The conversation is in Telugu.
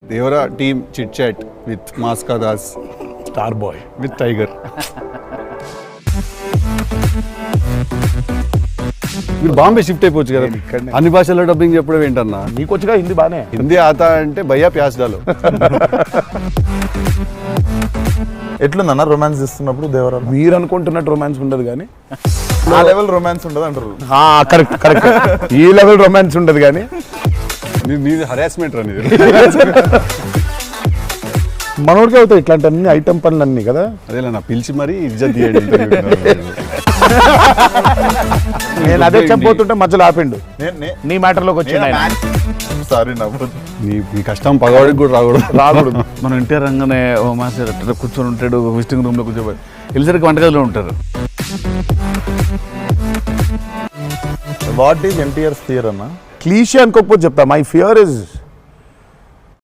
Devara team chit chat with Maska Das, Star Boy. with Tiger. మీరు బాంబే షిఫ్ట్ అయిపోవచ్చు కదా, అన్ని భాషల్లో డబ్బింగ్ చెప్పడం ఏంటన్నా? నీకు వచ్చుగా హిందీ బానే. హిందీ ఆతా అంటే భయ్యా ప్యాస్ డాలో. ఎట్లుందన్న రొమాన్స్ ఇస్తున్నప్పుడు దేవరా? మీరు అనుకుంటున్నట్టు రొమాన్స్ ఉండదు కానీ ఆ లెవెల్ రొమాన్స్ ఉండదు అంటారు. కరెక్ట్ కరెక్ట్ ఈ లెవెల్ రొమాన్స్ ఉండదు కానీ నీది హరాస్మెంట్ రా నీది. మనోడికి అవుతాయి ఇట్లాంటి అన్ని ఐటమ్ పనులు అన్ని కదా. అదేలా నా పిలిచి మరీ ఇజ్జత్ తీయండి. నేను అదే చెప్పబోతుంటే మధ్యలో ఆపిండు. నీ మ్యాటర్లోకి వచ్చింది ఆయన. సారీ నవ్వు. నీ కష్టం పగవాడికి కూడా రాకూడదు. మనం ఎన్టీఆర్ రంగానే ఓ మాస్టర్ అట్లా కూర్చొని ఉంటాడు, విజిటింగ్ రూమ్లో కూర్చోబడి వెళ్ళేసరికి వంటగదిలో ఉంటారు. వాట్ ఈజ్ ఎన్టీఆర్ ఫియర్ అన్న? క్లీషే అనుకోకపోతే చెప్తా, మై ఫియర్ ఇస్